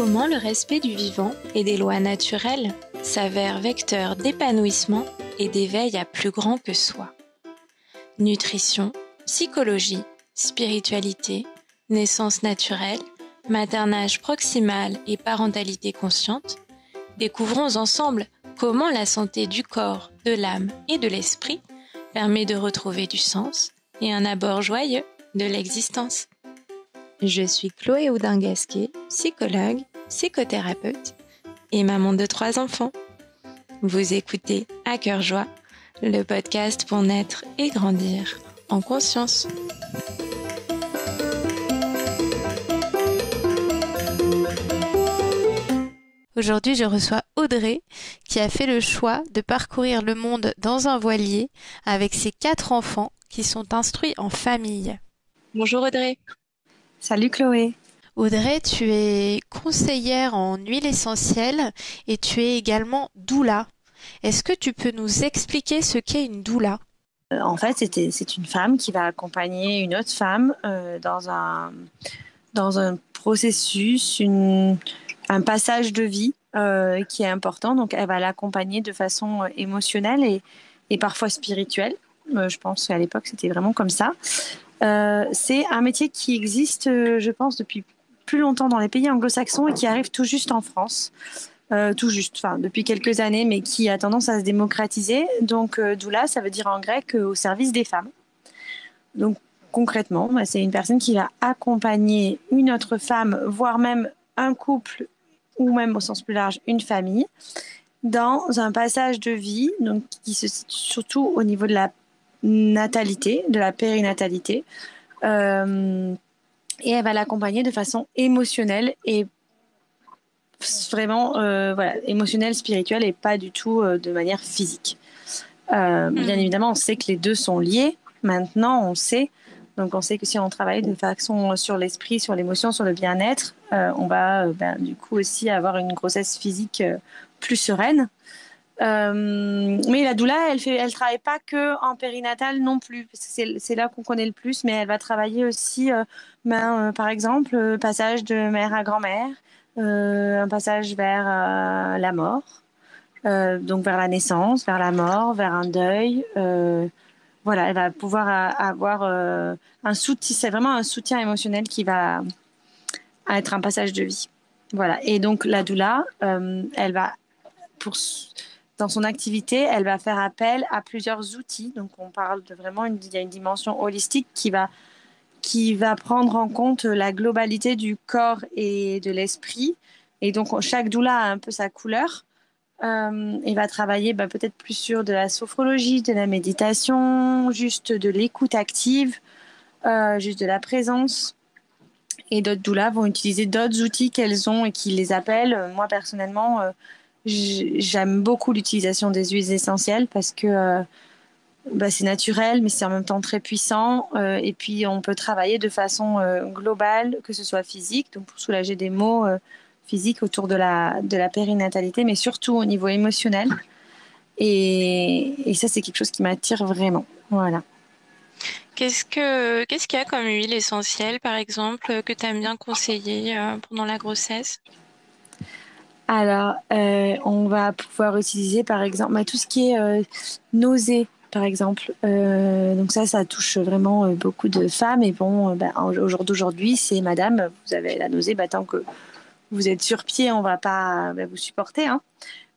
Comment le respect du vivant et des lois naturelles s'avère vecteur d'épanouissement et d'éveil à plus grand que soi. Nutrition, psychologie, spiritualité, naissance naturelle, maternage proximal et parentalité consciente, découvrons ensemble comment la santé du corps, de l'âme et de l'esprit permet de retrouver du sens et un abord joyeux de l'existence. Je suis Chloé Houdin-Gasquet, psychologue, psychothérapeute et maman de 3 enfants. Vous écoutez À Cœur Joie, le podcast pour naître et grandir en conscience. Aujourd'hui, je reçois Audrey qui a fait le choix de parcourir le monde dans un voilier avec ses 4 enfants qui sont instruits en famille. Bonjour Audrey. Salut Chloé. Audrey, tu es conseillère en huile essentielle et tu es également doula. Est-ce que tu peux nous expliquer ce qu'est une doula ? En fait, c'est une femme qui va accompagner une autre femme dans un processus, un passage de vie qui est important. Donc, elle va l'accompagner de façon émotionnelle et parfois spirituelle. Je pense qu'à l'époque, c'était vraiment comme ça. C'est un métier qui existe, je pense, depuis plus longtemps dans les pays anglo-saxons et qui arrive tout juste en France. Depuis quelques années, mais qui a tendance à se démocratiser. Donc, doula, ça veut dire en grec au service des femmes. Donc, concrètement, c'est une personne qui va accompagner une autre femme, voire même un couple, ou même au sens plus large, une famille, dans un passage de vie donc, qui se situe surtout au niveau de la natalité, de la périnatalité. Et elle va l'accompagner de façon émotionnelle et vraiment émotionnelle, spirituelle et pas du tout de manière physique. Bien évidemment, on sait que les deux sont liés. Maintenant, on sait. Donc, on sait que si on travaille de façon sur l'esprit, sur l'émotion, sur le bien-être, on va du coup aussi avoir une grossesse physique plus sereine. Mais la doula, elle travaille pas que en périnatal non plus, parce que c'est là qu'on connaît le plus, mais elle va travailler aussi, par exemple, passage de mère à grand-mère, un passage vers la mort, donc vers la naissance, vers la mort, vers un deuil. Elle va pouvoir avoir un soutien, c'est vraiment un soutien émotionnel qui va être un passage de vie. Voilà. Et donc la doula, elle va dans son activité, elle va faire appel à plusieurs outils. Donc, on parle de vraiment il y a une dimension holistique qui va prendre en compte la globalité du corps et de l'esprit. Et donc, chaque doula a un peu sa couleur. Et va travailler peut-être plus sur de la sophrologie, de la méditation, juste de l'écoute active, juste de la présence. Et d'autres doulas vont utiliser d'autres outils qu'elles ont et qui les appellent. Moi, personnellement, j'aime beaucoup l'utilisation des huiles essentielles parce que c'est naturel, mais c'est en même temps très puissant. Et puis, on peut travailler de façon globale, que ce soit physique, donc pour soulager des maux physiques autour de la périnatalité, mais surtout au niveau émotionnel. Et ça, c'est quelque chose qui m'attire vraiment. Voilà. Qu'est-ce qu'il y a comme huile essentielle, par exemple, que tu aimes bien conseiller pendant la grossesse ? Alors, on va pouvoir utiliser, par exemple, tout ce qui est nausée, par exemple. Donc ça touche vraiment beaucoup de femmes. Et bon, au jour d'aujourd'hui, c'est madame, vous avez la nausée, tant que vous êtes sur pied, on va pas vous supporter. Hein.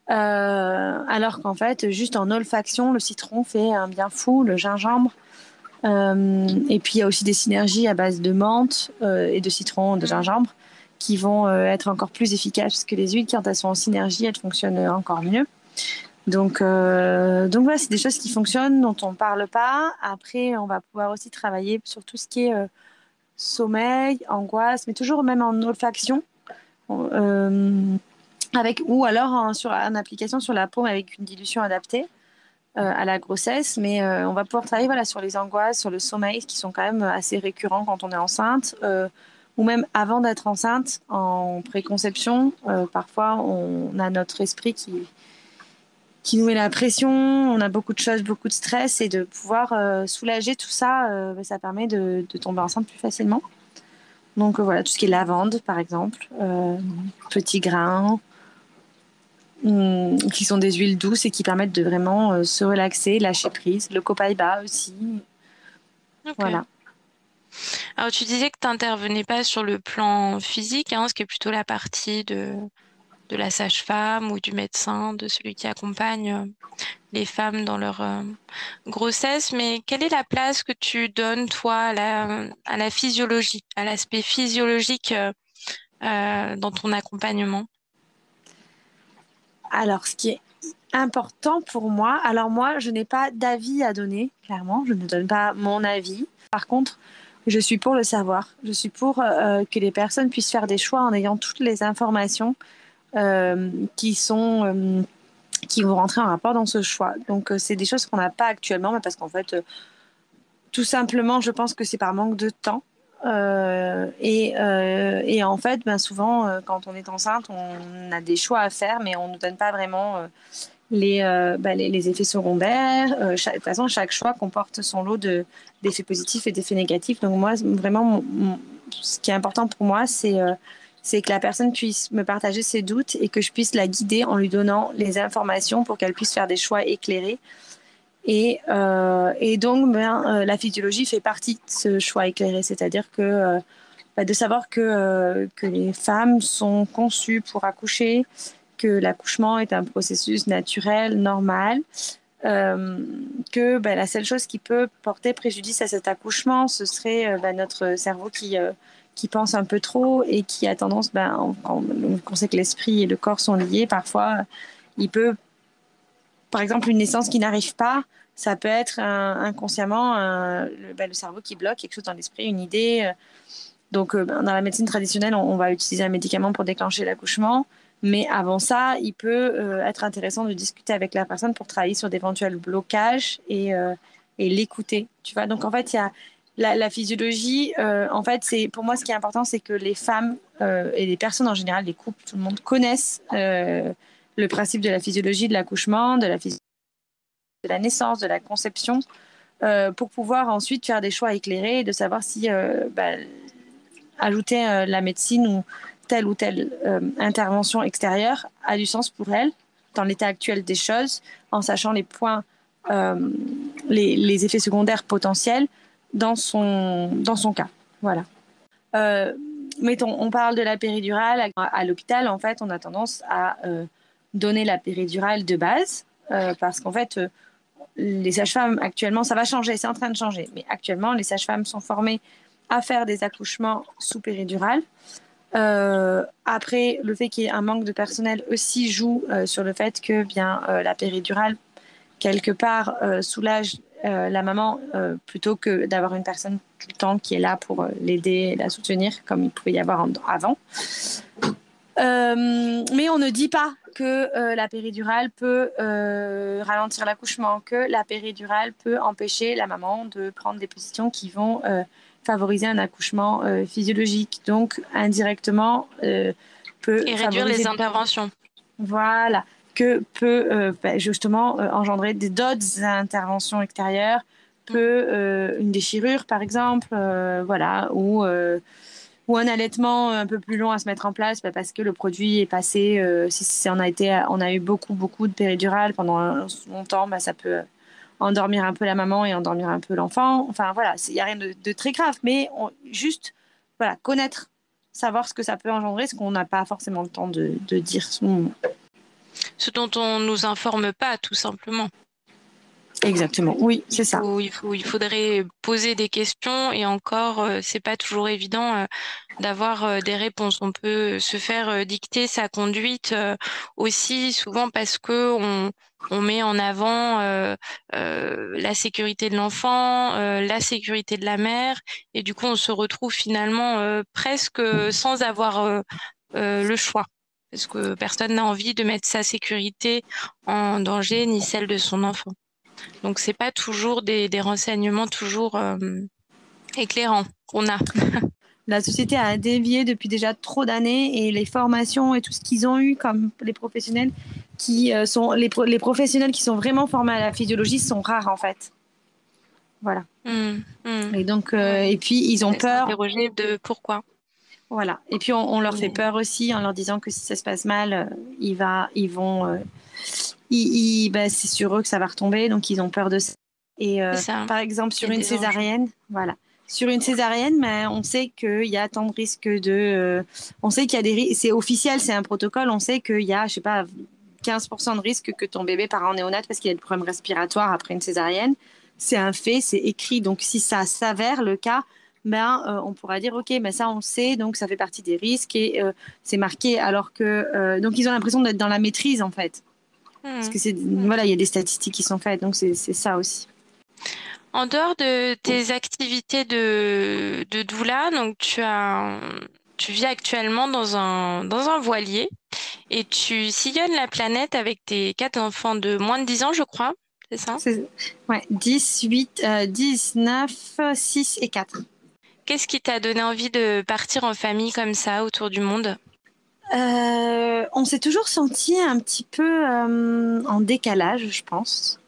Alors qu'en fait, juste en olfaction, le citron fait un bien fou, le gingembre. Et puis, il y a aussi des synergies à base de menthe et de citron, de gingembre, qui vont être encore plus efficaces que les huiles. Quand elles sont en synergie, elles fonctionnent encore mieux. Donc voilà, c'est des choses qui fonctionnent, dont on ne parle pas. Après, on va pouvoir aussi travailler sur tout ce qui est sommeil, angoisse, mais toujours même en olfaction. Ou alors en application sur la peau avec une dilution adaptée à la grossesse. Mais on va pouvoir travailler sur les angoisses, sur le sommeil, qui sont quand même assez récurrents quand on est enceinte. Ou même avant d'être enceinte, en préconception, parfois on a notre esprit qui nous met la pression, on a beaucoup de choses, beaucoup de stress, et de pouvoir soulager tout ça, ça permet de tomber enceinte plus facilement. Donc voilà, tout ce qui est lavande, par exemple, petits grains, qui sont des huiles douces et qui permettent de vraiment se relaxer, lâcher prise. Le copaiba aussi, Ok. voilà. Alors, tu disais que tu n'intervenais pas sur le plan physique, hein, ce qui est plutôt la partie de la sage-femme ou du médecin, de celui qui accompagne les femmes dans leur grossesse. Mais quelle est la place que tu donnes, toi, à la physiologie, à l'aspect physiologique dans ton accompagnement? Alors, ce qui est important pour moi, alors moi, je n'ai pas d'avis à donner, clairement, je ne donne pas mon avis. Par contre, je suis pour le savoir. Je suis pour que les personnes puissent faire des choix en ayant toutes les informations euh, qui sont qui vont rentrer en rapport dans ce choix. Donc, c'est des choses qu'on n'a pas actuellement, mais parce qu'en fait, tout simplement, je pense que c'est par manque de temps. Et en fait, ben souvent, quand on est enceinte, on a des choix à faire, mais on ne nous donne pas vraiment les effets secondaires. De toute façon, chaque choix comporte son lot d'effets positifs et d'effets négatifs. Donc moi, vraiment, ce qui est important pour moi, c'est que la personne puisse me partager ses doutes et que je puisse la guider en lui donnant les informations pour qu'elle puisse faire des choix éclairés. Et donc, la physiologie fait partie de ce choix éclairé, c'est-à-dire que de savoir que les femmes sont conçues pour accoucher, que l'accouchement est un processus naturel, normal, euh, que la seule chose qui peut porter préjudice à cet accouchement, ce serait notre cerveau qui pense un peu trop et qui a tendance, on sait que l'esprit et le corps sont liés, parfois il peut, par exemple, une naissance qui n'arrive pas, ça peut être inconsciemment le cerveau qui bloque quelque chose dans l'esprit, une idée. Donc, dans la médecine traditionnelle, on va utiliser un médicament pour déclencher l'accouchement. Mais avant ça, il peut être intéressant de discuter avec la personne pour travailler sur d'éventuels blocages et l'écouter. Tu vois, donc en fait, il y a la physiologie. En fait, c'est pour moi ce qui est important, c'est que les femmes et les personnes en général, les couples, tout le monde connaissent le principe de la physiologie de l'accouchement, de la naissance, de la conception, pour pouvoir ensuite faire des choix éclairés et de savoir si ajouter la médecine ou telle intervention extérieure a du sens pour elle dans l'état actuel des choses, en sachant les points, les effets secondaires potentiels dans son cas. Voilà. Euh, Mettons, on parle de la péridurale. À l'hôpital, en fait, on a tendance à donner la péridurale de base parce qu'en fait, les sages-femmes actuellement, ça va changer, c'est en train de changer, mais actuellement, les sages-femmes sont formées à faire des accouchements sous péridurale. Après, le fait qu'il y ait un manque de personnel aussi joue sur le fait que la péridurale, quelque part, soulage la maman plutôt que d'avoir une personne tout le temps qui est là pour l'aider et la soutenir, comme il pouvait y avoir avant. Mais on ne dit pas que la péridurale peut ralentir l'accouchement, que la péridurale peut empêcher la maman de prendre des positions qui vont favoriser un accouchement physiologique. Donc, indirectement, peut Et réduire favoriser... les interventions. Voilà, que peut justement engendrer d'autres interventions extérieures, peut une déchirure, par exemple, voilà, ou un allaitement un peu plus long à se mettre en place parce que le produit est passé. Si on a eu beaucoup de péridurale pendant longtemps, ça peut endormir un peu la maman et endormir un peu l'enfant. Enfin voilà, il n'y a rien de très grave, mais juste voilà, connaître, savoir ce que ça peut engendrer, ce qu'on n'a pas forcément le temps de dire. Ce dont on nous informe pas, tout simplement. Exactement, oui, c'est ça. Il faudrait poser des questions et encore, c'est pas toujours évident d'avoir des réponses. On peut se faire dicter sa conduite aussi souvent parce que on met en avant la sécurité de l'enfant, la sécurité de la mère, et du coup on se retrouve finalement presque sans avoir le choix. Parce que personne n'a envie de mettre sa sécurité en danger, ni celle de son enfant. Donc, c'est pas toujours des renseignements toujours éclairants qu'on a. La société a dévié depuis déjà trop d'années et les formations et tout ce qu'ils ont eu comme les professionnels les professionnels qui sont vraiment formés à la physiologie sont rares en fait. Voilà. Hum, hum. Et donc Ouais. et puis ils ont Et peur. s'interroger de pourquoi. Voilà. Et puis on leur fait peur aussi en leur disant que si ça se passe mal, ils vont, c'est sur eux que ça va retomber, donc ils ont peur de ça. Et C'est ça. par exemple Il y sur a une des enjeux. césarienne, voilà. Sur une césarienne, mais on sait qu'il y a tant de risques on sait qu'il y a c'est officiel, c'est un protocole, on sait qu'il y a, je sais pas, 15% de risque que ton bébé part en néonat parce qu'il a des problèmes respiratoires après une césarienne. C'est un fait, c'est écrit. Donc si ça s'avère le cas, on pourra dire ok, mais ça on le sait, donc ça fait partie des risques et c'est marqué. Alors que donc ils ont l'impression d'être dans la maîtrise en fait, parce Hmm. que voilà, il y a des statistiques qui sont faites, donc c'est ça aussi. En dehors de tes activités de doula, donc tu vis actuellement dans un voilier et tu sillonnes la planète avec tes 4 enfants de moins de 10 ans, je crois. C'est ça? C'est ouais, 10, 8, 19, 6 et 4. Qu'est-ce qui t'a donné envie de partir en famille comme ça autour du monde? On s'est toujours senti un petit peu en décalage, je pense.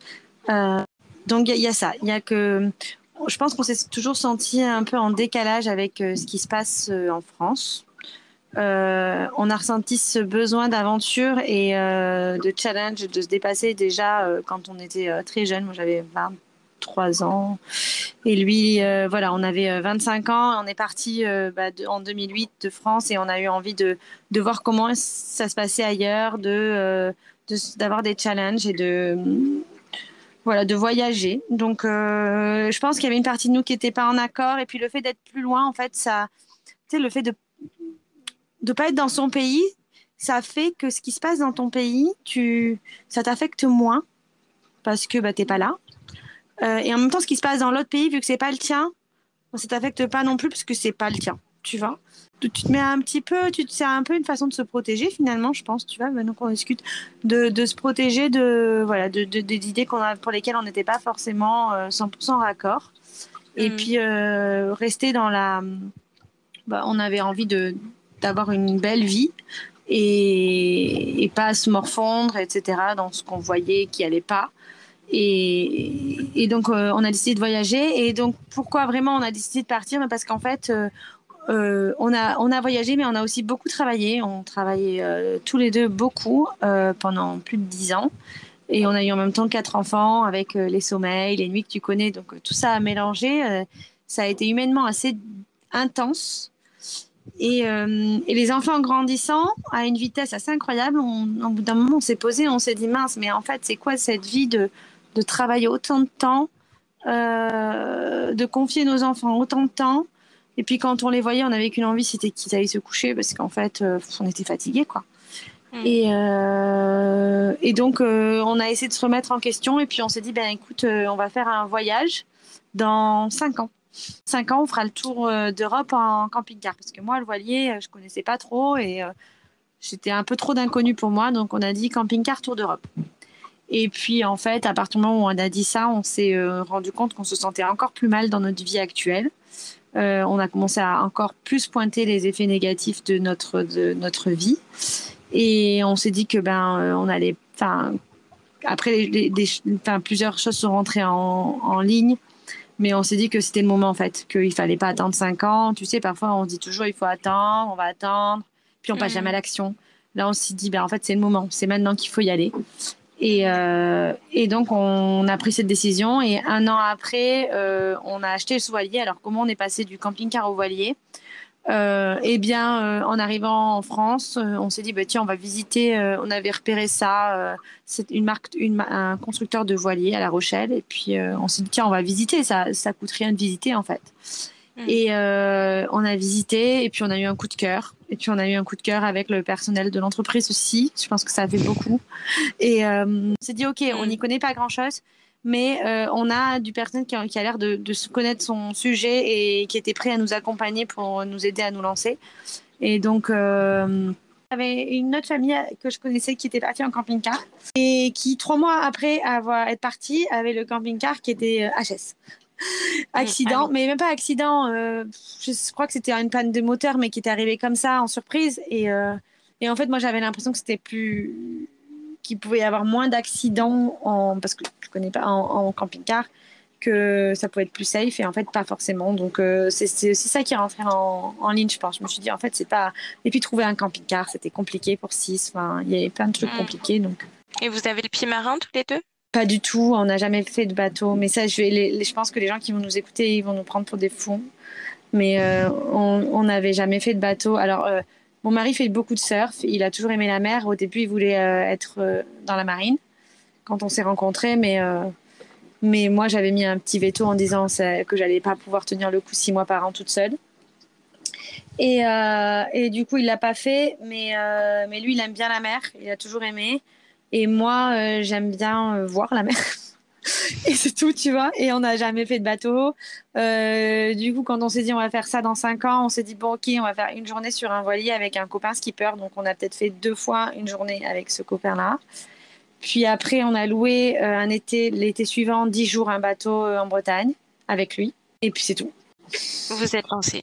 Donc il y a ça, il y a que je pense qu'on s'est toujours senti un peu en décalage avec ce qui se passe en France. On a ressenti ce besoin d'aventure et de challenge, de se dépasser déjà quand on était très jeune. Moi j'avais 23 ans et lui, voilà, on avait 25 ans. On est parti en 2008 de France et on a eu envie de voir comment ça se passait ailleurs, d'avoir des challenges et voilà, de voyager. Donc, je pense qu'il y avait une partie de nous qui n'était pas en accord. Et puis, le fait d'être plus loin, en fait, tu sais, le fait de ne pas être dans son pays, ça fait que ce qui se passe dans ton pays, ça t'affecte moins parce que t'es pas là. Et en même temps, ce qui se passe dans l'autre pays, vu que c'est pas le tien, ça t'affecte pas non plus parce que c'est pas le tien, tu vois. Tu te mets un petit peu, c'est un peu une façon de se protéger finalement, je pense, tu vois, maintenant qu'on discute, de se protéger voilà, des idées pour lesquelles on n'était pas forcément 100% raccord. Et Hmm. puis rester on avait envie d'avoir une belle vie et pas se morfondre, etc., dans ce qu'on voyait qui allait pas. Et donc, on a décidé de voyager. Et donc, pourquoi vraiment on a décidé de partir? Parce qu'en fait, on a voyagé, mais on a aussi beaucoup travaillé. On travaillait tous les deux beaucoup pendant plus de 10 ans. Et on a eu en même temps 4 enfants avec les sommeils, les nuits que tu connais. Donc, tout ça a mélangé. Ça a été humainement assez intense. Et les enfants grandissant à une vitesse assez incroyable, au bout d'un moment, on s'est posé, on s'est dit mince, mais en fait, c'est quoi cette vie de travailler autant de temps, de confier nos enfants autant de temps? Et puis quand on les voyait, on n'avait qu'une envie, c'était qu'ils aillent se coucher parce qu'en fait, on était fatigués, quoi. Hmm. Et donc, on a essayé de se remettre en question et puis on s'est dit, ben écoute, on va faire un voyage dans 5 ans. 5 ans, on fera le tour d'Europe en camping-car. Parce que moi, le voilier, je connaissais pas trop et c'était un peu trop d'inconnu pour moi. Donc, on a dit camping-car tour d'Europe. Et puis, en fait, à partir du moment où on a dit ça, on s'est rendu compte qu'on se sentait encore plus mal dans notre vie actuelle. On a commencé à encore plus pointer les effets négatifs de notre vie. Et on s'est dit que on allait. Enfin, après, plusieurs choses sont rentrées en ligne. Mais on s'est dit que c'était le moment, en fait, qu'il fallait pas attendre 5 ans. Tu sais, parfois, on se dit toujours, il faut attendre, on va attendre, puis on passe jamais à Hmm. l'action. Là, on s'est dit, en fait, c'est le moment, c'est maintenant qu'il faut y aller. Hmm. Et donc, on a pris cette décision. Et 1 an après, on a acheté ce voilier. Alors, comment on est passé du camping-car au voilier? En arrivant en France, on s'est dit, tiens, on va visiter. On avait repéré ça. C'est une marque, un constructeur de voiliers à La Rochelle. Et puis, on s'est dit, tiens, on va visiter. Ça coûte rien de visiter, en fait. Hmm. Et on a visité. Et puis, on a eu un coup de cœur. Et puis, on a eu un coup de cœur avec le personnel de l'entreprise aussi. Je pense que ça a fait beaucoup. Et on s'est dit, OK, on Hmm. n'y connaît pas grand-chose. Mais on a du personnel qui a l'air de se connaître son sujet et qui était prêt à nous accompagner pour nous aider à nous lancer. Et donc, il y avait une autre famille que je connaissais qui était partie en camping-car et qui, 3 mois après être partie, avait le camping-car qui était HS. Hmm. Ah Accident, oui. mais même pas accident. Je crois que c'était une panne de moteur, mais qui était arrivée comme ça en surprise. Et en fait, moi, j'avais l'impression que c'était qu'il pouvait y avoir moins d'accidents parce que je connais pas en camping-car. que ça pouvait être plus safe et en fait pas forcément. Donc c'est aussi ça qui est rentré en ligne, je pense. Je me suis dit en fait c'est pas. Et puis trouver un camping-car, c'était compliqué pour 6. Enfin, il y avait plein de trucs compliqués donc. Et vous avez le pied marin tous les deux? Pas du tout, on n'a jamais fait de bateau. Mais ça, je pense que les gens qui vont nous écouter, ils vont nous prendre pour des fous. Mais on n'avait jamais fait de bateau. Alors, mon mari fait beaucoup de surf. Il a toujours aimé la mer. Au début, il voulait être dans la marine quand on s'est rencontrés. Mais moi, j'avais mis un petit veto en disant que j'allais pas pouvoir tenir le coup 6 mois par an toute seule. Et du coup, il l'a pas fait. Mais lui, il aime bien la mer. Il a toujours aimé. Et moi, j'aime bien voir la mer. Et c'est tout, tu vois. Et on n'a jamais fait de bateau. Du coup, quand on s'est dit on va faire ça dans 5 ans, on s'est dit bon, ok, on va faire une journée sur un voilier avec un copain skipper. Donc, on a peut-être fait 2 fois une journée avec ce copain-là. Puis après, on a loué l'été suivant, 10 jours un bateau en Bretagne avec lui. Et puis c'est tout. Vous vous êtes lancé.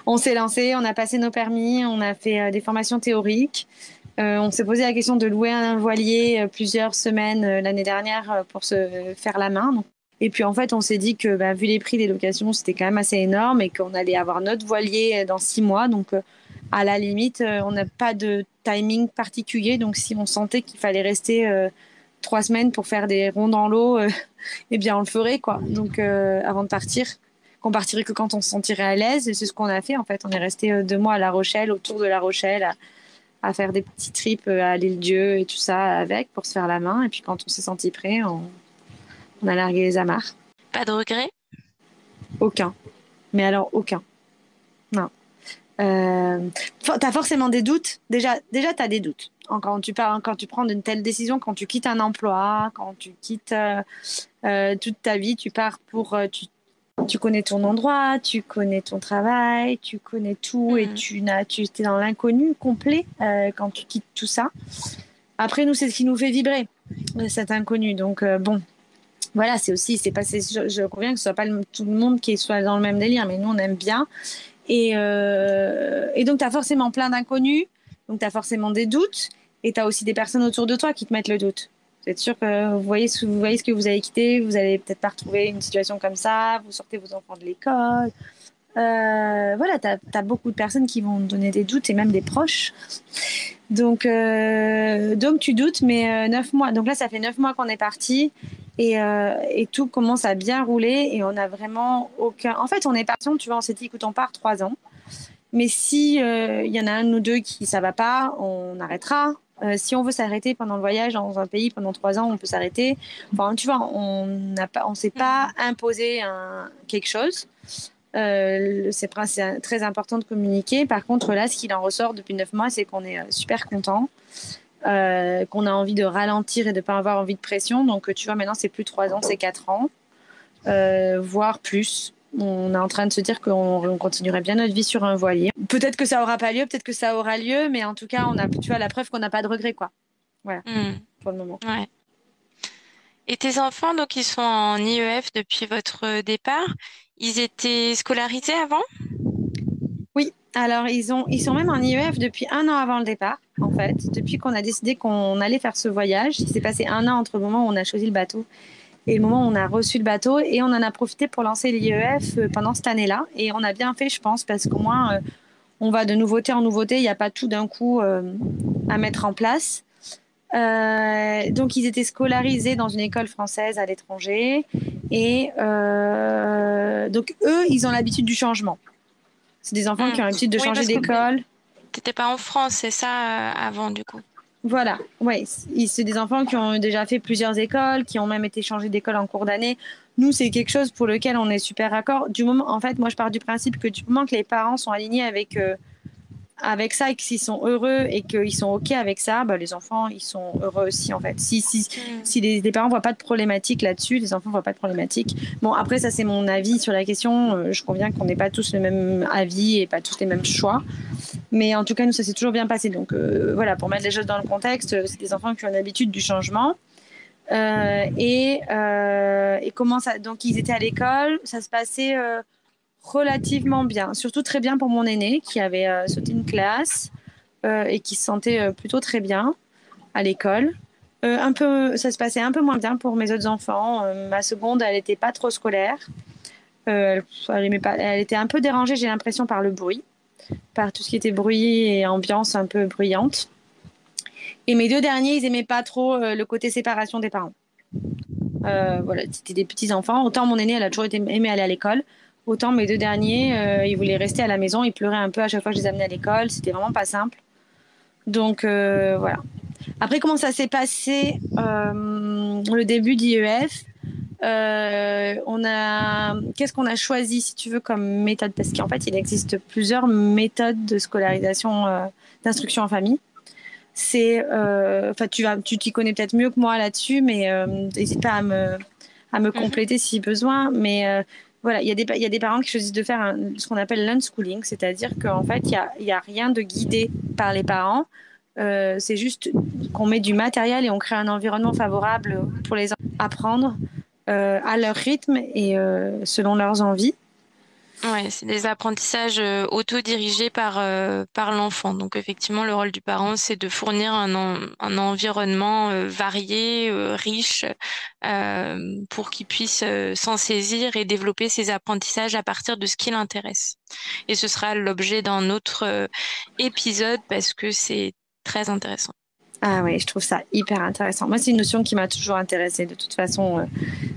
On s'est lancé, on a passé nos permis, on a fait des formations théoriques. On s'est posé la question de louer un voilier plusieurs semaines l'année dernière pour se faire la main. Donc. Et puis en fait, on s'est dit que vu les prix des locations, c'était quand même assez énorme et qu'on allait avoir notre voilier dans 6 mois. Donc à la limite, on n'a pas de timing particulier. Donc si on sentait qu'il fallait rester 3 semaines pour faire des ronds dans l'eau, eh bien on le ferait quoi. Donc avant de partir. Qu'on partirait que quand on se sentirait à l'aise. Et c'est ce qu'on a fait en fait. On est resté 2 mois à La Rochelle, autour de La Rochelle, à faire des petits trips à l'île-Dieu et tout ça avec pour se faire la main. Et puis quand on s'est senti prêt, on a largué les amarres. Pas de regret? Aucun. Mais alors aucun. Non. T'as forcément des doutes. Déjà t'as des doutes. Quand tu prends une telle décision, quand tu quittes un emploi, quand tu quittes toute ta vie, tu pars pour... tu connais ton endroit, tu connais ton travail, tu connais tout et tu es dans l'inconnu complet quand tu quittes tout ça. Après, nous, c'est ce qui nous fait vibrer, cet inconnu. Donc, bon, voilà, c'est pas, je conviens que ce soit pas tout le monde qui soit dans le même délire, mais nous, on aime bien. Et donc, tu as forcément plein d'inconnus, donc tu as forcément des doutes et tu as aussi des personnes autour de toi qui te mettent le doute. Vous êtes sûr que vous voyez ce que vous avez quitté, vous allez peut-être pas retrouver une situation comme ça, vous sortez vos enfants de l'école. Voilà, tu as beaucoup de personnes qui vont donner des doutes et même des proches. Donc tu doutes, mais 9 mois. Donc là, ça fait 9 mois qu'on est parti et tout commence à bien rouler et on a vraiment aucun. En fait, on est parti, tu vois, on s'est dit, écoute, on part 3 ans. Mais si y en a un ou deux qui ça va pas, on arrêtera. Si on veut s'arrêter pendant le voyage dans un pays pendant 3 ans, on peut s'arrêter. Enfin, tu vois, on s'est pas imposé quelque chose. C'est très important de communiquer. Par contre, là, ce qu'il en ressort depuis 9 mois, c'est qu'on est super content, qu'on a envie de ralentir et de pas avoir envie de pression. Donc, tu vois, maintenant, c'est plus 3 ans, c'est 4 ans, voire plus. On est en train de se dire qu'on continuerait bien notre vie sur un voilier. Peut-être que ça aura pas lieu, peut-être que ça aura lieu, mais en tout cas, on a, tu vois, la preuve qu'on n'a pas de regrets, quoi. Voilà, pour le moment. Ouais. Et tes enfants, donc, ils sont en IEF depuis votre départ. Ils étaient scolarisés avant? Oui, alors ils sont même en IEF depuis 1 an avant le départ, en fait. Depuis qu'on a décidé qu'on allait faire ce voyage, il s'est passé 1 an entre le moment où on a choisi le bateau et le moment où on a reçu le bateau. Et on en a profité pour lancer l'IEF pendant cette année-là. Et on a bien fait, je pense, parce qu'au moins, on va de nouveauté en nouveauté. Il n'y a pas tout d'un coup à mettre en place. Donc, ils étaient scolarisés dans une école française à l'étranger. Et donc, eux, ils ont l'habitude du changement. C'est des enfants qui ont l'habitude de changer d'école. T'étais pas en France, c'est ça, avant, du coup? Voilà, ouais. C'est des enfants qui ont déjà fait plusieurs écoles, qui ont même été changés d'école en cours d'année. Nous, c'est quelque chose pour lequel on est super d'accord. Du moment, en fait, moi, je pars du principe que du moment que les parents sont alignés avec ça et qu'ils sont heureux et qu'ils sont OK avec ça, bah, les enfants, ils sont heureux aussi, en fait. Si les parents voient pas de problématique là-dessus, les enfants voient pas de problématique. Bon, après, ça, c'est mon avis sur la question. Je conviens qu'on n'est pas tous le même avis et pas tous les mêmes choix. Mais en tout cas, nous, ça s'est toujours bien passé. Donc, voilà, pour mettre les choses dans le contexte, c'est des enfants qui ont l'habitude du changement. Et comment ça... Donc, ils étaient à l'école. Ça se passait relativement bien. Surtout très bien pour mon aîné, qui avait sauté une classe et qui se sentait plutôt très bien à l'école. Ça se passait un peu moins bien pour mes autres enfants. Ma seconde, elle n'était pas trop scolaire. Elle aimait pas, elle était un peu dérangée, j'ai l'impression, par le bruit, par tout ce qui était bruit et ambiance un peu bruyante. Et mes deux derniers, ils aimaient pas trop le côté séparation des parents. Voilà, c'était des petits enfants. Autant mon aîné, elle a toujours aimé aller à l'école. Autant mes deux derniers, ils voulaient rester à la maison. Ils pleuraient un peu à chaque fois que je les amenais à l'école. C'était vraiment pas simple. Donc voilà. Après, comment ça s'est passé le début d'IEF? Qu'est-ce qu'on a choisi, si tu veux, comme méthode? Parce qu'en fait, il existe plusieurs méthodes de scolarisation, d'instruction en famille. Enfin, tu t'y connais peut-être mieux que moi là-dessus, mais n'hésite pas à me Mhm. compléter si besoin. Mais voilà, il y a des parents qui choisissent de faire ce qu'on appelle l'unschooling, c'est-à-dire qu'en fait, il y a rien de guidé par les parents. C'est juste qu'on met du matériel et on crée un environnement favorable pour les enfants à apprendre à leur rythme et selon leurs envies. Ouais, c'est des apprentissages autodirigés par l'enfant. Donc effectivement, le rôle du parent, c'est de fournir un environnement varié, riche, pour qu'il puisse s'en saisir et développer ses apprentissages à partir de ce qui l'intéresse. Et ce sera l'objet d'un autre épisode parce que c'est très intéressant. Ah oui, je trouve ça hyper intéressant. Moi, c'est une notion qui m'a toujours intéressée. De toute façon,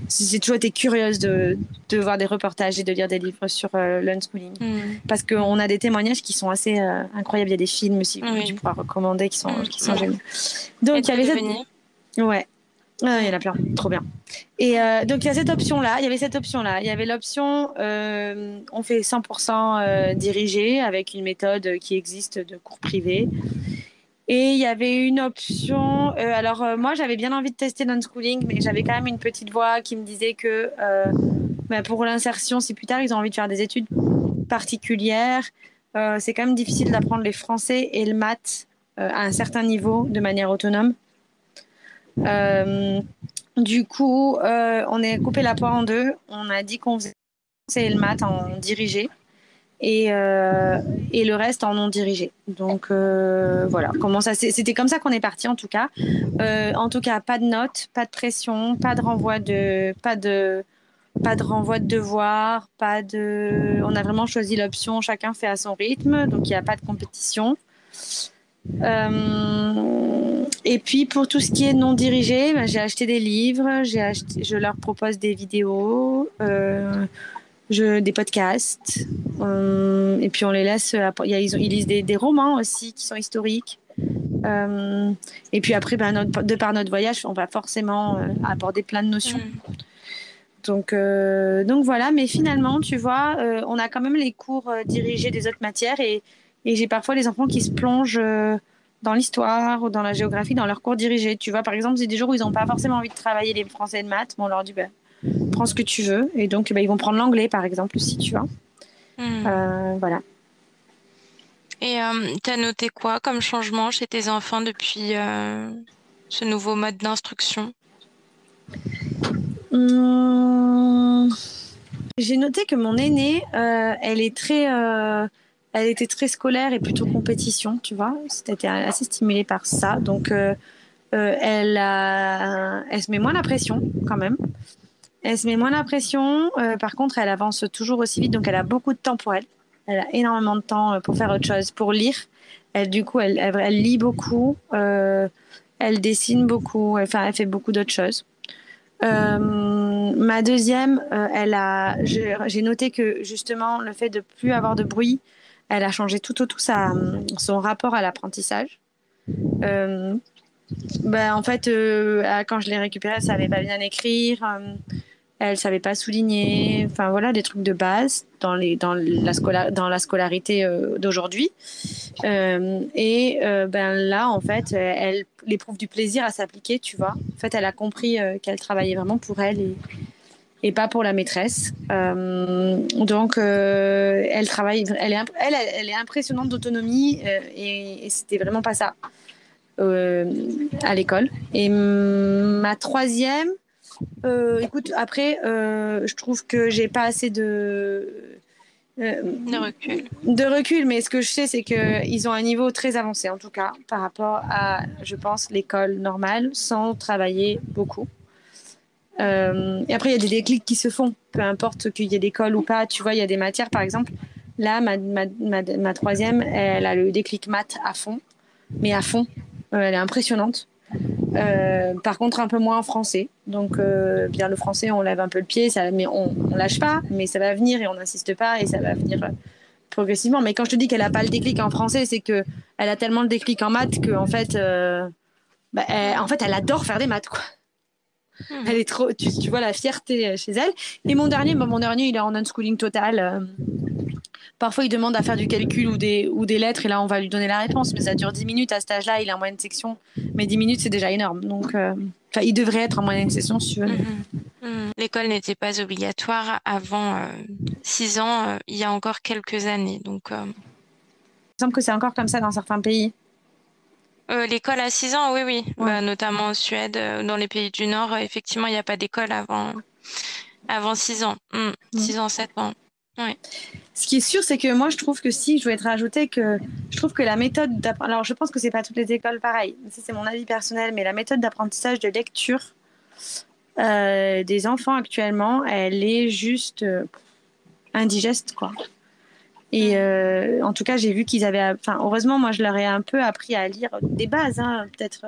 j'ai toujours été curieuse de voir des reportages et de lire des livres sur l'unschooling. Hmm. Parce qu'on a des témoignages qui sont assez incroyables. Il y a des films aussi que tu Oui. pourras recommander qui sont géniaux. Et Donc, il y de avait cette... devenir. Ouais, ah, il y en Hmm. a plein. Trop bien. Et donc, il y a cette option-là. Il y avait cette option-là. Il y avait l'option, on fait 100% dirigé avec une méthode qui existe de cours privés. Et il y avait une option. Moi, j'avais bien envie de tester l'unschooling, mais j'avais quand même une petite voix qui me disait que pour l'insertion, si plus tard ils ont envie de faire des études particulières, c'est quand même difficile d'apprendre les français et le maths à un certain niveau de manière autonome. Euh, du coup, on a coupé la poire en deux. On a dit qu'on faisait le français et le maths en dirigé et le reste en non dirigé. Donc voilà, c'était comme ça qu'on est parti en tout cas, pas de notes, pas de pression, pas de renvoi de devoirs, on a vraiment choisi l'option chacun fait à son rythme, donc il n'y a pas de compétition. Et puis pour tout ce qui est non dirigé, ben, j'ai acheté des livres, je leur propose des vidéos, des podcasts, et puis on les laisse. Ils lisent des romans aussi qui sont historiques. Et puis après, ben, de par notre voyage, on va forcément aborder plein de notions. Hmm. Donc voilà, mais finalement, tu vois, on a quand même les cours dirigés des autres matières et j'ai parfois les enfants qui se plongent dans l'histoire ou dans la géographie dans leurs cours dirigés. Tu vois, par exemple, c'est des jours où ils n'ont pas forcément envie de travailler les français et de maths, mais on leur dit, bah, prends ce que tu veux. Et donc, bah, ils vont prendre l'anglais, par exemple, aussi, tu vois. Hmm. Voilà. Et t'as noté quoi comme changement chez tes enfants depuis ce nouveau mode d'instruction? Hum, J'ai noté que mon aînée, elle était très scolaire et plutôt compétition, tu vois. C'était assez stimulée par ça. Donc, elle se met moins la pression quand même. Elle se met moins la pression. Par contre, elle avance toujours aussi vite, donc elle a beaucoup de temps pour elle. Elle a énormément de temps pour faire autre chose, pour lire. Du coup, elle lit beaucoup. Elle dessine beaucoup. Enfin, elle fait beaucoup d'autres choses. Ma deuxième, j'ai noté que justement le fait de plus avoir de bruit, elle a changé tout son rapport à l'apprentissage. Euh, en fait, quand je l'ai récupérée, elle savait pas bien écrire, elle savait pas souligner, enfin voilà des trucs de base dans la scolarité d'aujourd'hui. Là, en fait, elle éprouve du plaisir à s'appliquer, tu vois. En fait, elle a compris qu'elle travaillait vraiment pour elle et pas pour la maîtresse. Elle travaille, elle est impressionnante d'autonomie et c'était vraiment pas ça à l'école. Et ma troisième, écoute, après, je trouve que j'ai pas assez de De recul. de recul, mais ce que je sais, c'est qu'ils ont un niveau très avancé, en tout cas, par rapport à, je pense, l'école normale, sans travailler beaucoup. Et après, il y a des déclics qui se font, peu importe qu'il y ait l'école ou pas. Tu vois, il y a des matières, par exemple, là, ma troisième, elle a le déclic maths à fond, mais à fond. Elle est impressionnante. Par contre, un peu moins en français. Donc, bien le français, on lève un peu le pied, ça, mais on lâche pas, mais ça va venir et on n'insiste pas et ça va venir progressivement. Mais quand je te dis qu'elle a pas le déclic en français, c'est que elle a tellement le déclic en maths que en fait, elle adore faire des maths, quoi. Elle Mhm. est trop, tu vois la fierté chez elle. Et mon dernier, il est en unschooling total. Parfois, il demande à faire du calcul ou des lettres et là, on va lui donner la réponse. Mais ça dure 10 minutes à cet âge-là. Il est en moyenne section. Mais 10 minutes, c'est déjà énorme. Donc, il devrait être en moyenne section, si tu veux. Mais... Mhm. Mhm. L'école n'était pas obligatoire avant 6 ans, il y a encore quelques années. Donc, Il semble que c'est encore comme ça dans certains pays. l'école à 6 ans, oui, oui. Ouais. Bah, notamment en Suède, dans les pays du Nord, effectivement, il n'y a pas d'école avant 6 ans. 6 ans, 7 ans. Oui. Ce qui est sûr, c'est que moi, je trouve que si je voulais te rajouter que je trouve que la méthode d'apprentissage, alors je pense que c'est pas toutes les écoles pareil, ça c'est mon avis personnel, mais la méthode d'apprentissage de lecture des enfants actuellement, elle est juste indigeste, quoi. Et Mhm. en tout cas, j'ai vu qu'ils avaient, enfin, heureusement, moi, je leur ai un peu appris à lire des bases, hein, peut-être.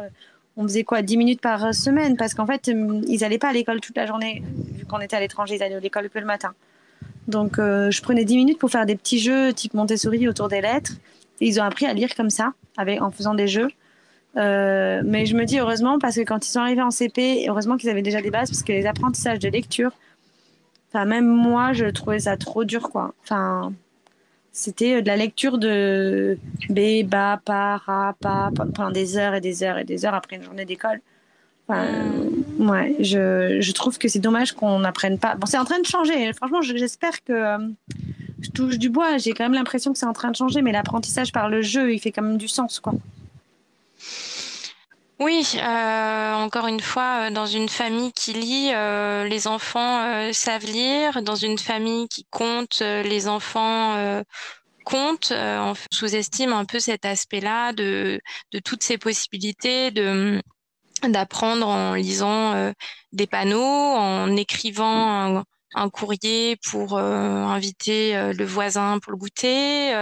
On faisait quoi, 10 minutes par semaine, parce qu'en fait, ils n'allaient pas à l'école toute la journée, vu qu'on était à l'étranger, ils allaient à l'école que le matin. Donc, je prenais 10 minutes pour faire des petits jeux type Montessori autour des lettres. Et ils ont appris à lire comme ça, en faisant des jeux. Mais je me dis heureusement, parce que quand ils sont arrivés en CP, heureusement qu'ils avaient déjà des bases, parce que les apprentissages de lecture, enfin, même moi, je trouvais ça trop dur, quoi. Enfin, c'était de la lecture de B, ba, pa, ra, pa, pendant des heures et des heures et des heures après une journée d'école. Enfin, Mhm. ouais, je trouve que c'est dommage qu'on n'apprenne pas. Bon, c'est en train de changer. Franchement, j'espère que je touche du bois. J'ai quand même l'impression que c'est en train de changer, mais l'apprentissage par le jeu, il fait quand même du sens, quoi. Oui, encore une fois, dans une famille qui lit, les enfants savent lire. Dans une famille qui compte, les enfants comptent. On sous-estime un peu cet aspect-là de toutes ces possibilités d'apprendre en lisant des panneaux, en écrivant un courrier pour inviter le voisin pour le goûter.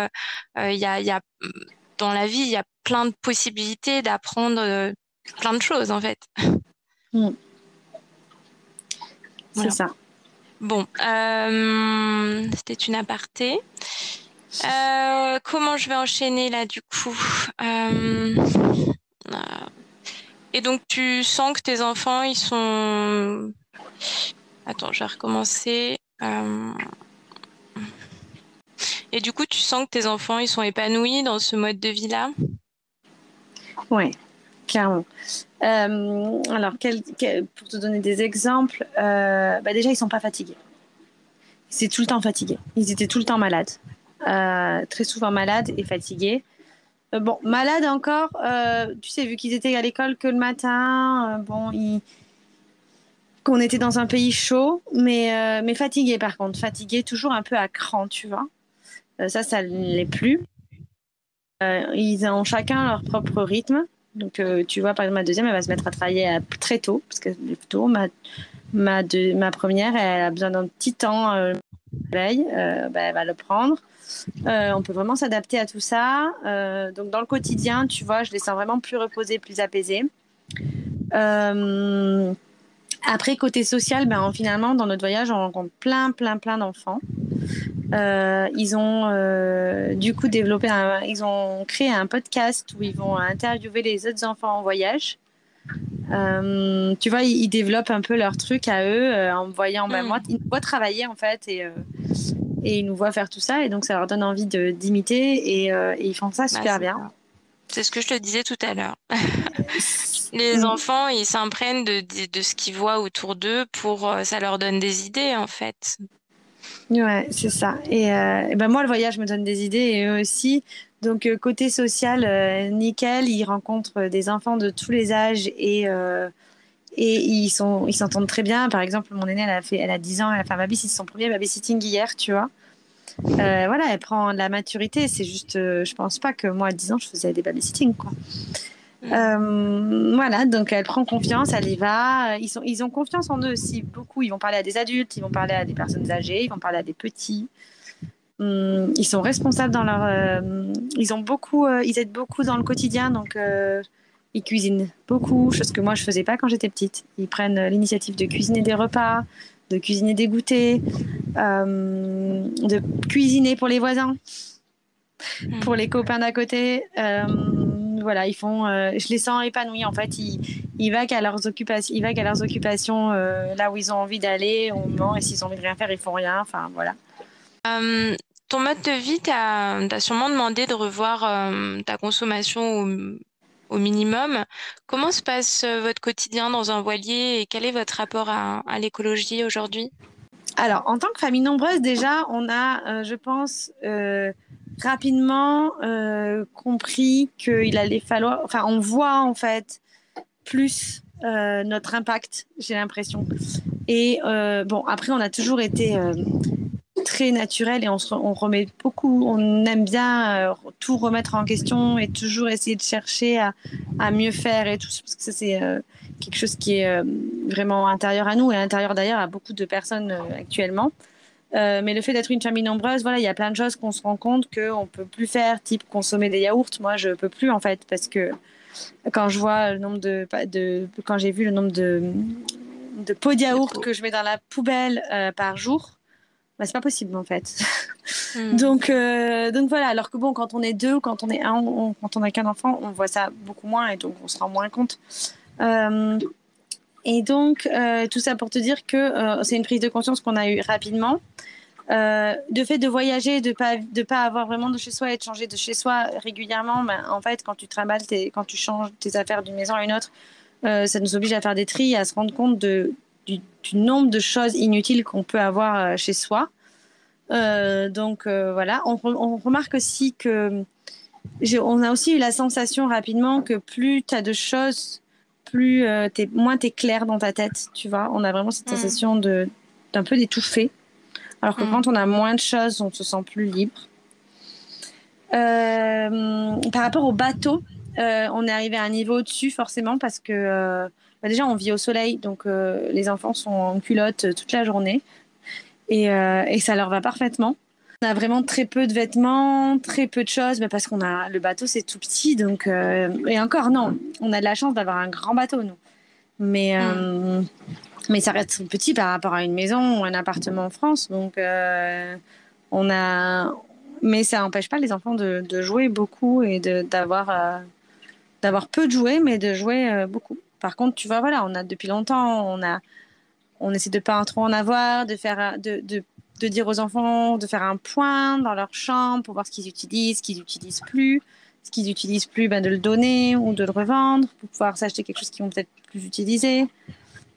Il y a, dans la vie, il y a plein de possibilités d'apprendre plein de choses, en fait. Mm, c'est Voilà. ça. Bon, c'était une aparté. Comment je vais enchaîner là, du coup? Euh, et donc, tu sens que tes enfants, ils sont... Attends, je vais recommencer. Et du coup, tu sens que tes enfants, ils sont épanouis dans ce mode de vie-là? Ouais, clairement. Alors, pour te donner des exemples, déjà, ils sont pas fatigués. C'est tout le temps fatigués. Ils étaient tout le temps malades. Très souvent malades et fatigués. Bon, malades encore, tu sais, vu qu'ils étaient à l'école que le matin, qu'on était dans un pays chaud, mais fatigués par contre. Fatigués, toujours un peu à cran, tu vois. Ça ne l'est plus. Ils ont chacun leur propre rythme. Donc, tu vois, par exemple, ma deuxième, elle va se mettre à travailler très tôt, parce que tôt, ma première, elle a besoin d'un petit temps veille, elle va le prendre. On peut vraiment s'adapter à tout ça. Donc, dans le quotidien, tu vois, je les sens vraiment plus reposés, plus apaisés. Euh, Après, côté social, finalement, dans notre voyage, on rencontre plein d'enfants. Ils ont du coup ils ont créé un podcast où ils vont interviewer les autres enfants en voyage. Tu vois, ils développent un peu leur truc à eux en me voyant, Hmm. ils nous voient travailler en fait et ils nous voient faire tout ça et donc ça leur donne envie de d'imiter et ils font ça Bah, super c'est bien. ça. C'est ce que je te disais tout à l'heure. Les enfants, ils s'imprègnent de ce qu'ils voient autour d'eux pour, ça leur donne des idées, en fait. Ouais, c'est ça. Et moi, le voyage me donne des idées et eux aussi. Donc, côté social, nickel. Ils rencontrent des enfants de tous les âges et ils s'entendent très bien. Par exemple, mon aînée, elle a 10 ans, elle a fait son premier babysitting hier, tu vois. voilà, elle prend de la maturité. C'est juste, je pense pas que moi, à 10 ans, je faisais des babysitting, quoi. Voilà, donc elle prend confiance, elle y va. Ils ont confiance en eux aussi, beaucoup. Ils vont parler à des adultes, ils vont parler à des personnes âgées, ils vont parler à des petits. Ils sont responsables dans leur. Ils aident beaucoup dans le quotidien, donc ils cuisinent beaucoup, chose que moi je faisais pas quand j'étais petite. Ils prennent l'initiative de cuisiner des repas, de cuisiner des goûters, de cuisiner pour les voisins, pour les copains d'à côté. Voilà, ils font. Je les sens épanouis en fait. Ils vaguent à leurs occupations. Ils vaguent à leurs occupations là où ils ont envie d'aller au moment. Et s'ils ont envie de rien faire, ils font rien. Enfin voilà. Ton mode de vie t'a sûrement demandé de revoir ta consommation au minimum. Comment se passe votre quotidien dans un voilier et quel est votre rapport à l'écologie aujourd'hui? Alors, en tant que famille nombreuse, déjà, on a, je pense, rapidement compris qu'il allait falloir. Enfin, on voit en fait plus notre impact, j'ai l'impression. Et bon, après, on a toujours été très naturel et on remet beaucoup, on aime bien tout remettre en question et toujours essayer de chercher à mieux faire et tout, parce que ça, c'est quelque chose qui est vraiment intérieur à nous et intérieur d'ailleurs à beaucoup de personnes actuellement. Mais le fait d'être une famille nombreuse, voilà, il y a plein de choses qu'on se rend compte qu'on peut plus faire, type consommer des yaourts. Moi, je peux plus en fait, parce que quand je vois le nombre quand j'ai vu le nombre de pots de yaourt que je mets dans la poubelle par jour, bah, c'est pas possible en fait. Donc voilà, alors que bon, quand on est deux, quand on est un, quand on a qu'un enfant, on voit ça beaucoup moins et donc on se rend moins compte. Euh, et donc, tout ça pour te dire que c'est une prise de conscience qu'on a eue rapidement. De fait de voyager, de pas avoir vraiment de chez soi et de changer de chez soi régulièrement, ben, en fait, quand tu trimbales, quand tu changes tes affaires d'une maison à une autre, ça nous oblige à faire des tris et à se rendre compte du nombre de choses inutiles qu'on peut avoir chez soi. Voilà, on remarque aussi que on a aussi eu la sensation rapidement que plus tu as de choses, plus moins t'es clair dans ta tête, tu vois. On a vraiment cette sensation d'un peu d'étouffer. Alors que quand on a moins de choses, on se sent plus libre. Par rapport au bateau, on est arrivé à un niveau au-dessus forcément parce que bah déjà on vit au soleil, donc les enfants sont en culotte toute la journée et ça leur va parfaitement. On a vraiment très peu de vêtements, très peu de choses, mais parce qu'on a le bateau c'est tout petit, donc et encore non, on a de la chance d'avoir un grand bateau nous, mais mais ça reste petit par rapport à une maison ou un appartement en France, donc on a, mais ça n'empêche pas les enfants de jouer beaucoup et d'avoir peu de jouets, mais de jouer beaucoup. Par contre, tu vois, voilà, on a depuis longtemps, on essaie de pas trop en avoir, de dire aux enfants de faire un point dans leur chambre pour voir ce qu'ils utilisent plus. Ce qu'ils utilisent plus, ben, de le donner ou de le revendre pour pouvoir s'acheter quelque chose qu'ils vont peut-être plus utiliser.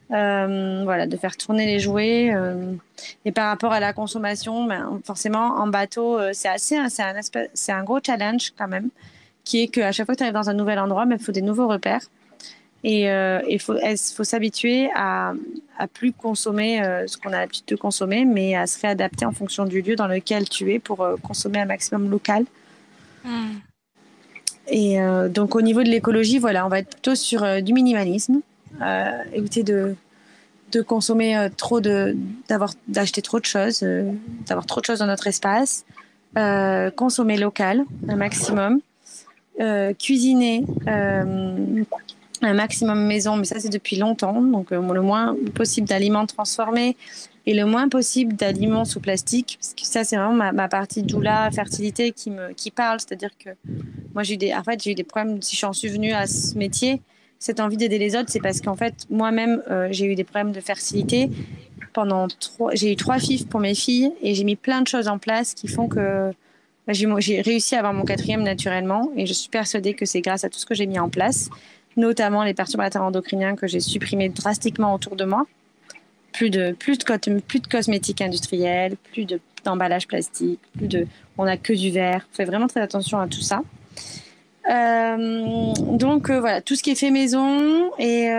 Voilà, de faire tourner les jouets. Et par rapport à la consommation, ben, forcément, en bateau, c'est un gros challenge quand même, qui est qu'à chaque fois que tu arrives dans un nouvel endroit, il faut des nouveaux repères. Et faut s'habituer à plus consommer ce qu'on a l'habitude de consommer, mais à se réadapter en fonction du lieu dans lequel tu es pour consommer un maximum local. Et donc au niveau de l'écologie, voilà, on va être plutôt sur du minimalisme, éviter de consommer d'acheter trop de choses, d'avoir trop de choses dans notre espace, consommer local un maximum, cuisiner un maximum maison, mais ça c'est depuis longtemps, donc le moins possible d'aliments transformés et le moins possible d'aliments sous plastique, parce que ça c'est vraiment ma partie doula, fertilité qui parle, c'est-à-dire que moi j'ai eu des problèmes, si j'en suis venue à ce métier, cette envie d'aider les autres, c'est parce qu'en fait moi-même j'ai eu des problèmes de fertilité, j'ai eu 3 FIV pour mes filles et j'ai mis plein de choses en place qui font que j'ai réussi à avoir mon 4e naturellement et je suis persuadée que c'est grâce à tout ce que j'ai mis en place, notamment les perturbateurs endocriniens que j'ai supprimés drastiquement autour de moi. Plus de cosmétiques industriels, d'emballage plastique, on n'a que du verre. On fait vraiment très attention à tout ça. Voilà, tout ce qui est fait maison et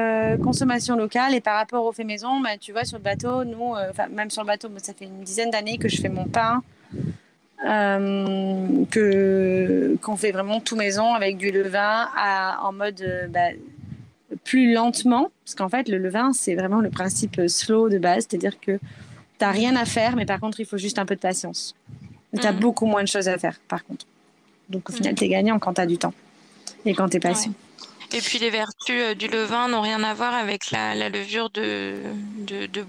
consommation locale. Et par rapport au fait maison, bah, tu vois, sur le bateau, nous, même sur le bateau, ça fait une dizaine d'années que je fais mon pain qu'on fait vraiment tout maison avec du levain en mode plus lentement. Parce qu'en fait, le levain, c'est vraiment le principe slow de base. C'est-à-dire que tu n'as rien à faire, mais par contre, il faut juste un peu de patience. Tu as beaucoup moins de choses à faire, par contre. Donc, au final, tu es gagnant quand tu as du temps et quand tu es patient. Ouais. Et puis les vertus du levain n'ont rien à voir avec la levure de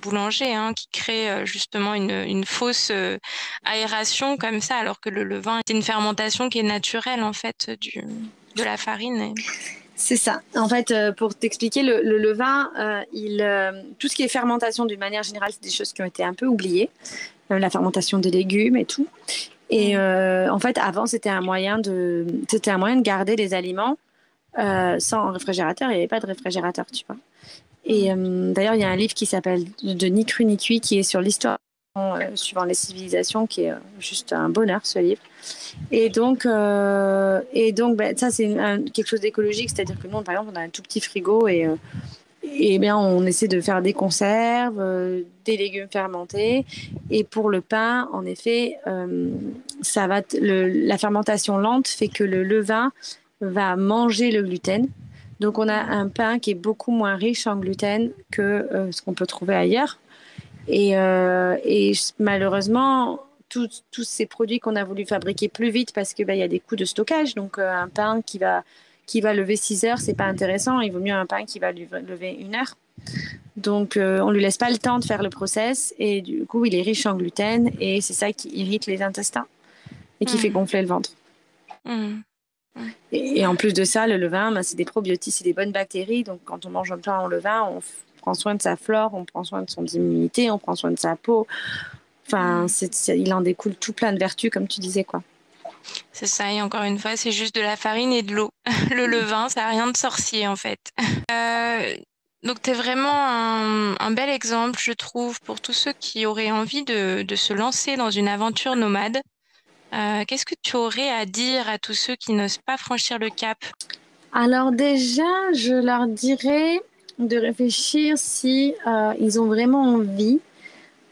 boulanger, hein, qui crée justement une fausse aération comme ça, alors que le levain est une fermentation qui est naturelle en fait de la farine. C'est ça. En fait, pour t'expliquer, le levain, tout ce qui est fermentation d'une manière générale, c'est des choses qui ont été un peu oubliées. La fermentation des légumes et tout. Et en fait, avant, c'était un moyen de garder les aliments sans réfrigérateur. Il n'y avait pas de réfrigérateur, tu vois. Et d'ailleurs, il y a un livre qui s'appelle De ni cru ni cuit qui est sur l'histoire suivant les civilisations, qui est juste un bonheur, ce livre. Et donc ça, c'est quelque chose d'écologique. C'est-à-dire que nous, par exemple, on a un tout petit frigo et bien, on essaie de faire des conserves, des légumes fermentés. Et pour le pain, en effet, la fermentation lente fait que le levain va manger le gluten. Donc, on a un pain qui est beaucoup moins riche en gluten que ce qu'on peut trouver ailleurs. Et malheureusement, tous ces produits qu'on a voulu fabriquer plus vite parce qu'il y a des coûts de stockage. Donc, un pain qui va lever 6 heures, c'est pas intéressant. Il vaut mieux un pain qui va lever 1 heure. Donc, on lui laisse pas le temps de faire le process. Et du coup, il est riche en gluten. Et c'est ça qui irrite les intestins et qui fait gonfler le ventre. Et en plus de ça, le levain, c'est des probiotiques, c'est des bonnes bactéries. Donc, quand on mange un pain en levain, on prend soin de sa flore, on prend soin de son immunité, on prend soin de sa peau. Enfin, il en découle tout plein de vertus, comme tu disais, quoi. C'est ça, et encore une fois, c'est juste de la farine et de l'eau. Le levain, ça n'a rien de sorcier, en fait. Donc, tu es vraiment un bel exemple, je trouve, pour tous ceux qui auraient envie de se lancer dans une aventure nomade. Qu'est-ce que tu aurais à dire à tous ceux qui n'osent pas franchir le cap? Alors déjà, je leur dirais de réfléchir si ils ont vraiment envie.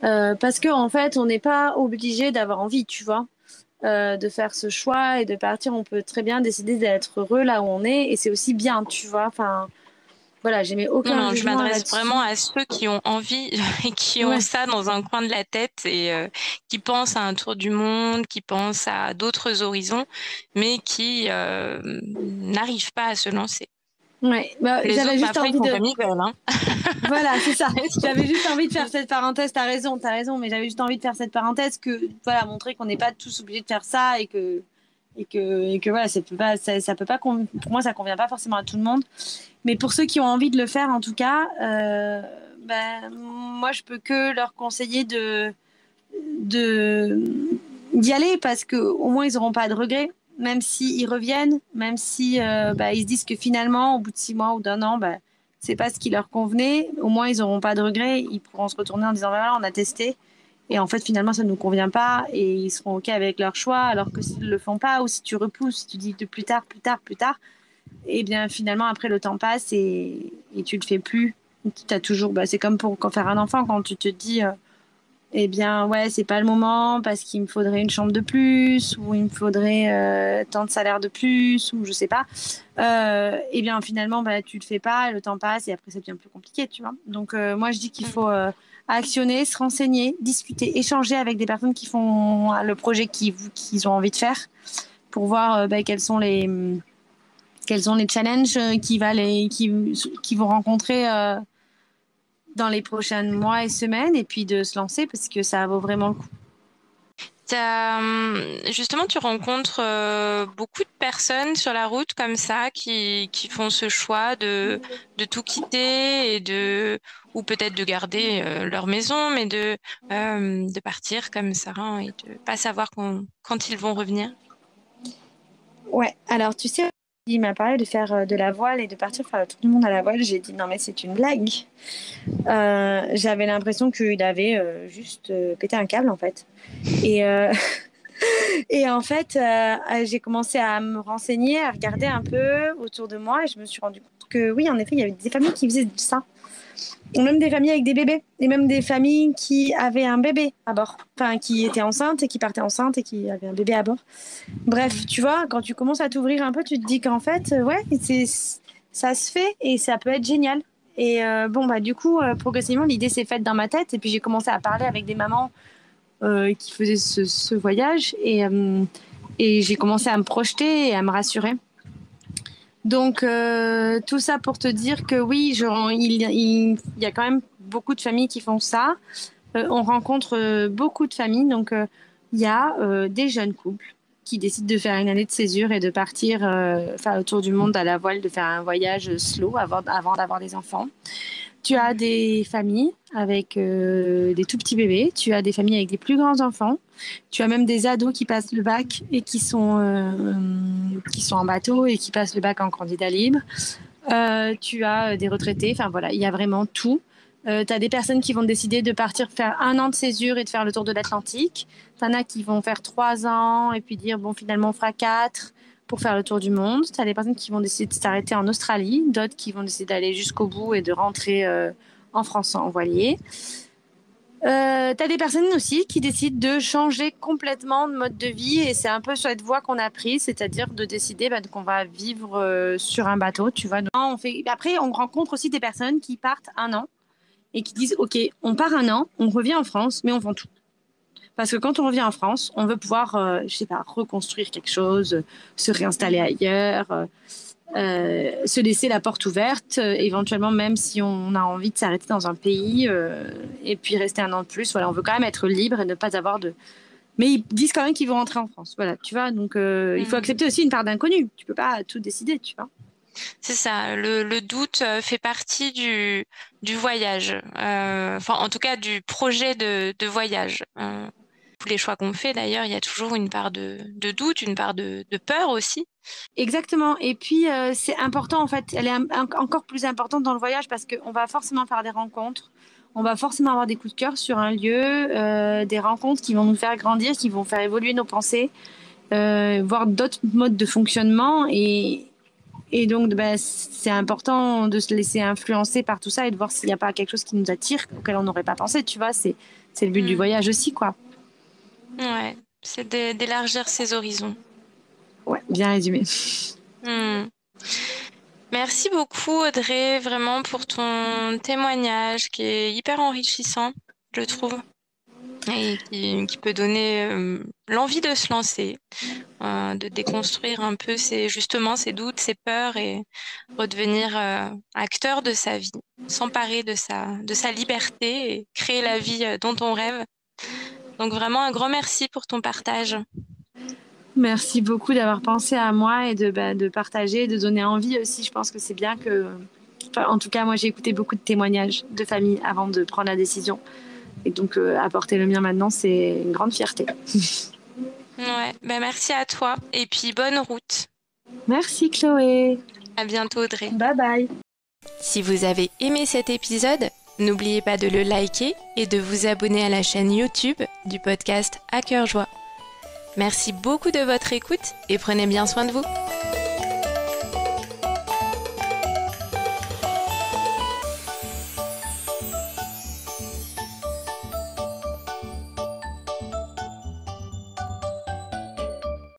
Parce qu'en fait, on n'est pas obligé d'avoir envie, tu vois, de faire ce choix et de partir. On peut très bien décider d'être heureux là où on est et c'est aussi bien, tu vois. Enfin, voilà, j'aimais aucun Non, je jugement m'adresse là-dessus. vraiment à ceux qui ont envie et qui ont ça dans un coin de la tête et qui pensent à un tour du monde, qui pensent à d'autres horizons, mais qui n'arrivent pas à se lancer. Ouais, Les j'avais autres, juste parfois, ils envie font de. comme ils veulent, hein. Voilà, c'est ça. J'avais juste envie de faire cette parenthèse. T'as raison, mais j'avais juste envie de faire cette parenthèse voilà, montrer qu'on n'est pas tous obligés de faire ça et que voilà, ça peut pas, pour moi, ça convient pas forcément à tout le monde. Mais pour ceux qui ont envie de le faire, en tout cas, moi, je peux que leur conseiller d'y aller parce que au moins ils n'auront pas de regrets, même s'ils reviennent, même si ils se disent que finalement, au bout de 6 mois ou d'1 an, c'est pas ce qui leur convenait. Au moins, ils n'auront pas de regrets. Ils pourront se retourner en disant voilà, on a testé. Et en fait, finalement, ça ne nous convient pas. Et ils seront OK avec leur choix. Alors que s'ils ne le font pas, ou si tu repousses, si tu dis de plus tard, et bien finalement, après, le temps passe et tu ne le fais plus. T'as toujours, c'est comme pour faire un enfant, quand tu te dis eh bien, ouais, c'est pas le moment parce qu'il me faudrait une chambre de plus ou il me faudrait tant de salaire de plus ou je sais pas. Eh bien, finalement, tu le fais pas, le temps passe et après, ça devient plus compliqué, tu vois. Donc, moi, je dis qu'il faut actionner, se renseigner, discuter, échanger avec des personnes qui font le projet qu'ils ont envie de faire pour voir quels sont les challenges qu'ils vont rencontrer dans les prochains mois et semaines et puis de se lancer parce que ça vaut vraiment le coup. Justement, tu rencontres beaucoup de personnes sur la route comme ça qui font ce choix de tout quitter ou peut-être de garder leur maison, mais de partir comme ça, hein, et de pas savoir quand ils vont revenir. Ouais, alors tu sais, il m'a parlé de faire de la voile et de partir faire le tour du monde à la voile. J'ai dit non mais c'est une blague. J'avais l'impression qu'il avait juste pété un câble en fait. Et Et en fait, j'ai commencé à me renseigner, à regarder un peu autour de moi et je me suis rendu compte que oui, en effet, il y avait des familles qui faisaient ça. Ou même des familles avec des bébés. Et même des familles qui avaient un bébé à bord. Enfin, qui étaient enceintes et qui partaient enceintes et qui avaient un bébé à bord. Bref, tu vois, quand tu commences à t'ouvrir un peu, tu te dis qu'en fait, ouais, ça se fait et ça peut être génial. Et du coup, progressivement, l'idée s'est faite dans ma tête. Et puis, j'ai commencé à parler avec des mamans qui faisaient ce voyage. Et j'ai commencé à me projeter et à me rassurer. Donc, tout ça pour te dire que oui, il y a quand même beaucoup de familles qui font ça. On rencontre beaucoup de familles. Donc, il y a des jeunes couples qui décident de faire une année de césure et de partir faire le tour du monde à la voile, de faire un voyage slow avant d'avoir des enfants. Tu as des familles avec des tout petits bébés. Tu as des familles avec des plus grands enfants. Tu as même des ados qui passent le bac et qui sont en bateau et qui passent le bac en candidat libre. Tu as des retraités. Enfin voilà, il y a vraiment tout. Tu as des personnes qui vont décider de partir faire 1 an de césure et de faire le tour de l'Atlantique. Tu en as qui vont faire 3 ans et puis dire, bon, finalement, on fera 4 pour faire le tour du monde. Tu as des personnes qui vont décider de s'arrêter en Australie, d'autres qui vont décider d'aller jusqu'au bout et de rentrer en France en voilier. Tu as des personnes aussi qui décident de changer complètement de mode de vie et c'est un peu cette voie qu'on a prise, c'est-à-dire de décider qu'on va vivre sur un bateau, tu vois. Après, on rencontre aussi des personnes qui partent 1 an et qui disent, OK, on part 1 an, on revient en France, mais on vend tout. Parce que quand on revient en France, on veut pouvoir, reconstruire quelque chose, se réinstaller ailleurs, se laisser la porte ouverte, éventuellement même si on a envie de s'arrêter dans un pays et puis rester 1 an de plus. Voilà, on veut quand même être libre et ne pas avoir de... Mais ils disent quand même qu'ils vont rentrer en France. Voilà, tu vois, donc il faut accepter aussi une part d'inconnu. Tu peux pas tout décider, tu vois. C'est ça, le doute fait partie du voyage, en tout cas du projet de voyage. Tous les choix qu'on fait d'ailleurs, il y a toujours une part de doute, une part de peur aussi. Exactement. Et puis, c'est important, en fait, elle est encore plus importante dans le voyage parce qu'on va forcément faire des rencontres. On va forcément avoir des coups de cœur sur un lieu, des rencontres qui vont nous faire grandir, qui vont faire évoluer nos pensées, voir d'autres modes de fonctionnement. Et donc, c'est important de se laisser influencer par tout ça et de voir s'il n'y a pas quelque chose qui nous attire, auquel on n'aurait pas pensé, tu vois. C'est le but du voyage aussi, quoi. Ouais, c'est d'élargir ses horizons. Ouais, bien résumé. Merci beaucoup Audrey, vraiment pour ton témoignage qui est hyper enrichissant, je trouve, et qui peut donner l'envie de se lancer, de déconstruire un peu ses doutes, ses peurs et redevenir acteur de sa vie, s'emparer de sa liberté et créer la vie dont on rêve. Donc vraiment un grand merci pour ton partage. Merci beaucoup d'avoir pensé à moi et de partager, de donner envie aussi. Je pense que c'est bien que... en tout cas, moi, j'ai écouté beaucoup de témoignages de familles avant de prendre la décision. Et donc, apporter le mien maintenant, c'est une grande fierté. Ouais, merci à toi. Et puis, bonne route. Merci, Chloé. À bientôt, Audrey. Bye bye. Si vous avez aimé cet épisode, n'oubliez pas de le liker et de vous abonner à la chaîne YouTube du podcast À Cœur Joie. Merci beaucoup de votre écoute et prenez bien soin de vous.